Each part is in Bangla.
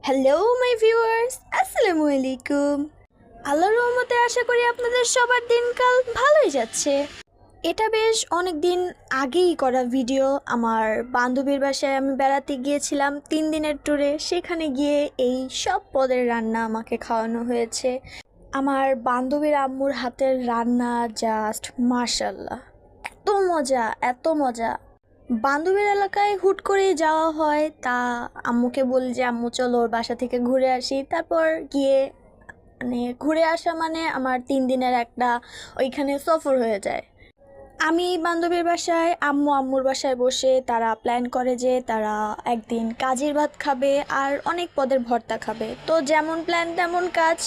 হ্যালো মাই ভিউয়ার্স, আসসালামু আলাইকুম। আল্লাহর রহমতে আশা করি আপনাদের সবার দিনকাল ভালোই যাচ্ছে। এটা বেশ অনেক দিন আগেই করা ভিডিও। আমার বান্ধবীর বাসায় আমি বেড়াতে গিয়েছিলাম 3 দিনের ট্যুরে। সেখানে গিয়ে এই সব পদের রান্না আমাকে খাওয়ানো হয়েছে। আমার বান্ধবীর আম্মুর হাতের রান্না জাস্ট মাশাল্লাহ, এত মজা, এত মজা। বান্ধবীর এলাকায় হুট করেই যাওয়া হয়, তা আম্মুকে বলি যে আম্মু চলো ওর বাসা থেকে ঘুরে আসি। তারপর গিয়ে ঘুরে আসা মানে আমার 3 দিনের একটা ওইখানে সফর হয়ে যায়। আমি বান্ধবীর বাসায়, আম্মু আম্মুর বাসায় বসে তারা প্ল্যান করে যে তারা একদিন কাজির ভাত খাবে আর অনেক পদের ভর্তা খাবে। তো যেমন প্ল্যান তেমন কাজ।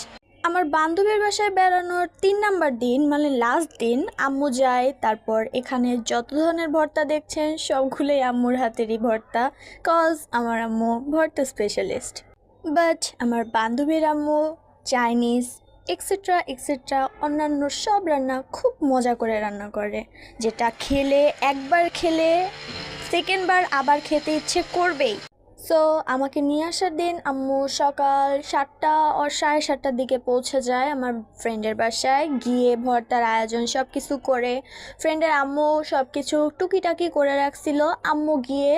আমার বান্ধবীর বাসায় বেড়ানোর 3 নাম্বার দিন মানে লাস্ট দিন আম্মু যায়। তারপর এখানে যত ধরনের ভর্তা দেখছেন সবগুলোই আম্মুর হাতেরই ভর্তা, কজ আমার আম্মু ভর্তা স্পেশালিস্ট। বাট আমার বান্ধবীর আম্মু চাইনিজ এক্সেট্রা এক্সেট্রা অন্যান্য সব রান্না খুব মজা করে রান্না করে, যেটা খেলে একবার খেলে সেকেন্ড বার আবার খেতে ইচ্ছে করবেই। সো আমাকে নিয়ে আসার দিন আম্মু সকাল 7টা আর 7:30টার দিকে পৌঁছে যায় আমার ফ্রেন্ডের বাসায়। গিয়ে ভর্তার আয়োজন সব কিছু করে, ফ্রেন্ডের আম্মু সব কিছু টুকিটাকি করে রাখছিল। আম্মু গিয়ে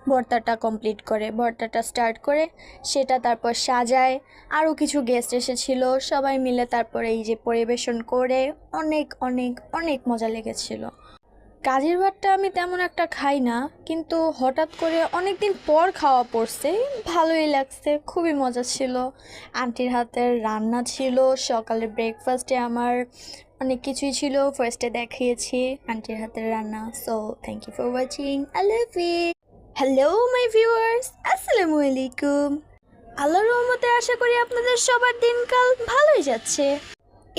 ভর্তাটা কমপ্লিট করে, ভর্তাটা স্টার্ট করে সেটা তারপর সাজায়। আরও কিছু গেস্ট এসেছিল, সবাই মিলে তারপরে এই যে পরিবেশন করে অনেক অনেক অনেক মজা লেগেছিল। কাজের ভাতটা আমি তেমন একটা খাই না, কিন্তু হঠাৎ করে অনেক দিন পর খাওয়া পড়ছে, ভালোই লাগছে, খুবই মজা ছিল। আন্টির হাতের রান্না ছিল, সকালে ব্রেকফাস্টে আমার অনেক কিছুই ছিল, ফার্স্টে দেখিয়েছি আন্টির হাতের রান্না। So thank you for watching, I love you. Hello my viewers, আসসালামু আলাইকুম। আল্লাহর রহমতে আশা করি আপনাদের সবার দিনকাল ভালোই যাচ্ছে।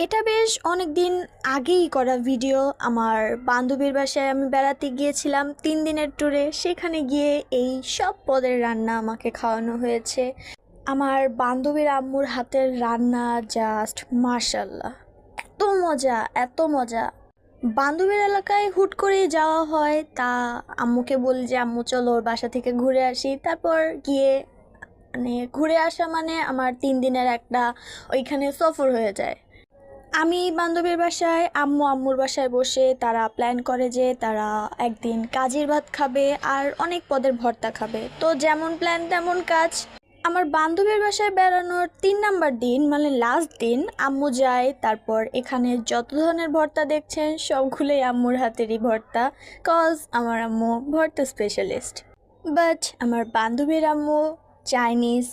এটা বেশ অনেক দিন আগেই করা ভিডিও। আমার বান্ধবীর বাসায় আমি বেড়াতে গিয়েছিলাম 3 দিনের ট্যুরে। সেখানে গিয়ে এই সব পদের রান্না আমাকে খাওয়ানো হয়েছে। আমার বান্ধবীর আম্মুর হাতের রান্না জাস্ট মাশাল্লাহ, এত মজা, এত মজা। বান্ধবীর এলাকায় হুট করেই যাওয়া হয়, তা আম্মুকে বলি যে আম্মু চলো ওর বাসা থেকে ঘুরে আসি। তারপর গিয়ে ঘুরে আসা মানে আমার 3 দিনের একটা ওইখানে সফর হয়ে যায়। আমি বান্ধবীর বাসায়, আম্মু আম্মুর বাসায় বসে তারা প্ল্যান করে যে তারা একদিন কাজির ভাত খাবে আর অনেক পদের ভর্তা খাবে। তো যেমন প্ল্যান তেমন কাজ। আমার বান্ধবীর বাসায় বেড়ানোর 3 নাম্বার দিন মানে লাস্ট দিন আম্মু যায়। তারপর এখানে যত ধরনের ভর্তা দেখছেন সবগুলোই আম্মুর হাতেরই ভর্তা, কজ আমার আম্মু ভর্তা স্পেশালিস্ট। বাট আমার বান্ধবীর আম্মু চাইনিজ